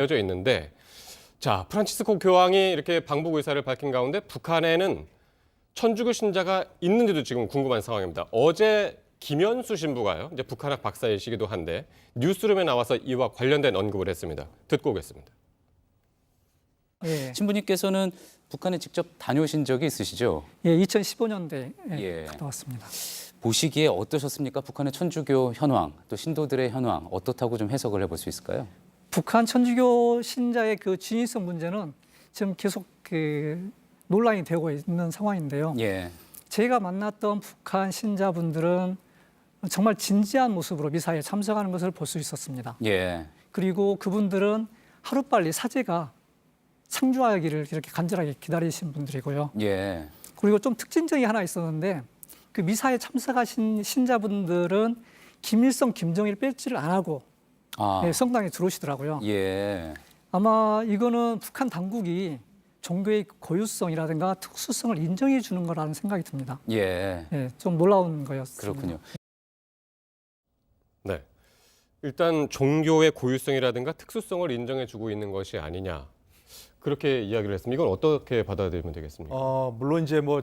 알려져 있는데, 자, 프란치스코 교황이 이렇게 방북 의사를 밝힌 가운데 북한에는 천주교 신자가 있는지도 지금 궁금한 상황입니다. 어제 김현수 신부가요, 이제 북한학 박사이시기도 한데 뉴스룸에 나와서 이와 관련된 언급을 했습니다. 듣고 오겠습니다. 예. 신부님께서는 북한에 직접 다녀오신 적이 있으시죠? 예, 2015년도에 예. 갔다 왔습니다. 보시기에 어떠셨습니까? 북한의 천주교 현황, 또 신도들의 현황 어떻다고 좀 해석을 해볼 수 있을까요? 북한 천주교 신자의 그 진위성 문제는 지금 계속 논란이 되고 있는 상황인데요. 예. 제가 만났던 북한 신자분들은 정말 진지한 모습으로 미사에 참석하는 것을 볼 수 있었습니다. 예. 그리고 그분들은 하루빨리 사제가 상주하기를 이렇게 간절하게 기다리신 분들이고요. 예. 그리고 좀 특징적이 하나 있었는데 그 미사에 참석하신 신자분들은 김일성, 김정일 배지를 안 하고 성당에 들어오시더라고요. 예. 아마 이거는 북한 당국이 종교의 고유성이라든가 특수성을 인정해 주는 거라는 생각이 듭니다. 예. 예, 좀 놀라운 거였습니다. 그렇군요. 네, 일단 종교의 고유성이라든가 특수성을 인정해주고 있는 것이 아니냐, 그렇게 이야기를 했습니다. 이건 어떻게 받아들이면 되겠습니까? 물론 이제 뭐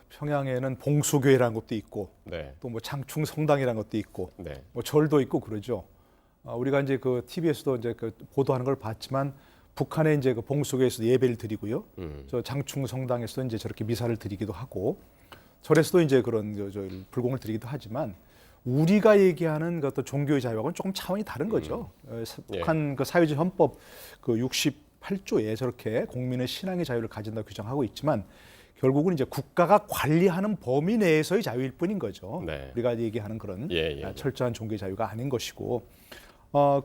평양에는 봉수교회라는 것도 있고, 네, 또 뭐 장충 성당이라는 것도 있고, 네, 뭐 절도 있고 그러죠. 우리가 이제 그 TV에서도 이제 그 보도하는 걸 봤지만 북한에 이제 그 봉수교에서 예배를 드리고요. 저 장충 성당에서 이제 저렇게 미사를 드리기도 하고, 절에서도 이제 그런 불공을 드리기도 하지만 우리가 얘기하는 그 어떤 종교의 자유하고는 조금 차원이 다른 거죠. 북한 그 사회주의 헌법 그 68조에 저렇게 국민의 신앙의 자유를 가진다고 규정하고 있지만 결국은 이제 국가가 관리하는 범위 내에서의 자유일 뿐인 거죠. 네. 우리가 얘기하는 그런 철저한 종교의 자유가 아닌 것이고,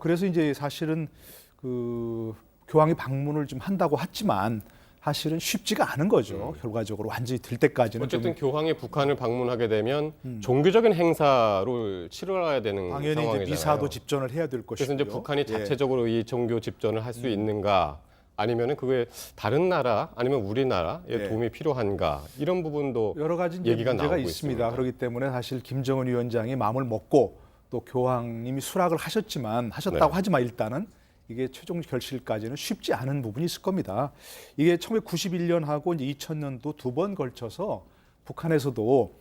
그래서 이제 사실은 그 교황이 방문을 좀 한다고 했지만 사실은 쉽지가 않은 거죠. 결과적으로 완전히 될 때까지는. 어쨌든 교황이 북한을 방문하게 되면 종교적인 행사를 치러야 되는 당연히 상황이잖아요. 이제 미사도 집전을 해야 될 것이고요. 그래서 이제 북한이 자체적으로 이 종교 집전을 할 수 있는가, 아니면은 그게 다른 나라 아니면 우리나라의 도움이 필요한가, 이런 부분도 여러 가지 얘기가 문제가 나오고 있습니다. 그렇기 때문에 사실 김정은 위원장이 마음을 먹고 또 교황님이 수락을 하셨다고 하지만 일단은 이게 최종 결실까지는 쉽지 않은 부분이 있을 겁니다. 이게 1991년하고 이제 2000년도 두 번 걸쳐서 북한에서도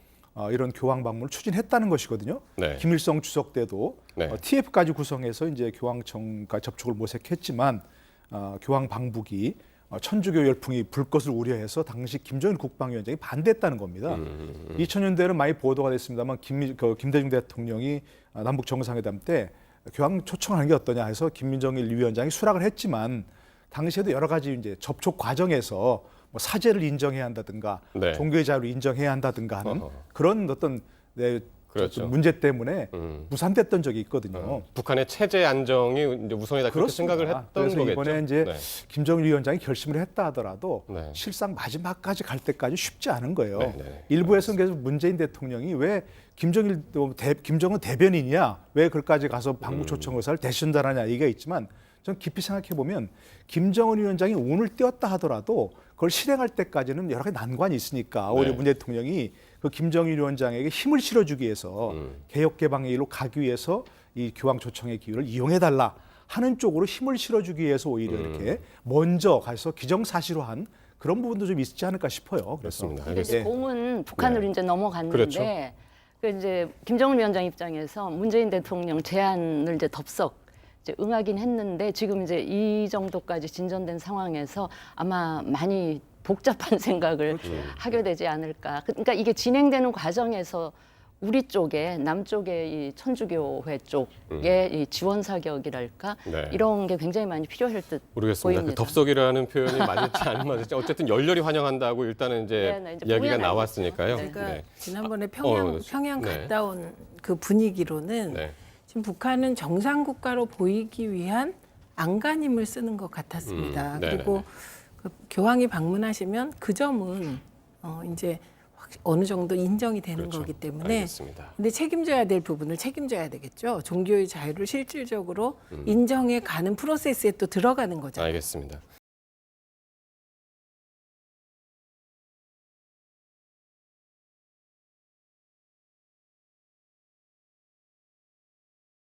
이런 교황 방문을 추진했다는 것이거든요. 네. 김일성 주석 때도 TF까지 구성해서 이제 교황청과 접촉을 모색했지만 교황 방북이 천주교 열풍이 불 것을 우려해서 당시 김정일 국방위원장이 반대했다는 겁니다. 2000년대에는 많이 보도가 됐습니다만 김대중 대통령이 남북 정상회담 때 교황 초청하는 게 어떠냐 해서 김정일 위원장이 수락을 했지만 당시에도 여러 가지 이제 접촉 과정에서 뭐 사제를 인정해야 한다든가 종교의 자유를 인정해야 한다든가 하는 그런 어떤 그렇죠. 문제 때문에 무산됐던 적이 있거든요. 북한의 체제 안정이 이제 우선이다, 그렇게 생각을 했던 그래서 거겠죠. 이번에 이제 김정일 위원장이 결심을 했다 하더라도 실상 마지막까지 갈 때까지 쉽지 않은 거예요. 일부에서는 계속 문재인 대통령이 왜 김정은 대변인이야, 왜 그까지 가서 방북 초청 의사를 대신전하냐 얘기가 있지만, 전 깊이 생각해 보면 김정은 위원장이 운을 띄웠다 하더라도 그걸 실행할 때까지는 여러 가지 난관이 있으니까 오히려 문재인 대통령이 그 김정일 위원장에게 힘을 실어주기 위해서 개혁 개방의 일로 가기 위해서 이 교황 초청의 기회를 이용해달라 하는 쪽으로 힘을 실어주기 위해서 오히려 이렇게 먼저 가서 기정사실화한 그런 부분도 좀 있지 않을까 싶어요. 그렇습니다. 알겠습니다. 공은 북한으로 이제 넘어갔는데, 그렇죠. 그 이제 김정은 위원장 입장에서 문재인 대통령 제안을 이제 덥석 이제 응하긴 했는데, 지금 이제 이 정도까지 진전된 상황에서 아마 많이 복잡한 생각을 하게 되지 않을까. 그러니까 이게 진행되는 과정에서 우리 쪽에, 남쪽의 이 천주교회 쪽의 이 지원 사격이랄까, 이런 게 굉장히 많이 필요할 듯 모르겠습니다. 보입니다. 그 덥석이라는 표현이 맞을지 안 맞을지 어쨌든 열렬히 환영한다고 일단은 이제 이야기가 나왔으니까요. 제가 지난번에 평양 갔다 온 그 분위기로는 지금 북한은 정상 국가로 보이기 위한 안간힘을 쓰는 것 같았습니다. 그리고 그 교황이 방문하시면 그 점은 이제 어느 정도 인정이 되는 거기 때문에, 근데 책임져야 될 부분을 책임져야 되겠죠. 종교의 자유를 실질적으로 인정해 가는 프로세스에 또 들어가는 거잖아요. 알겠습니다.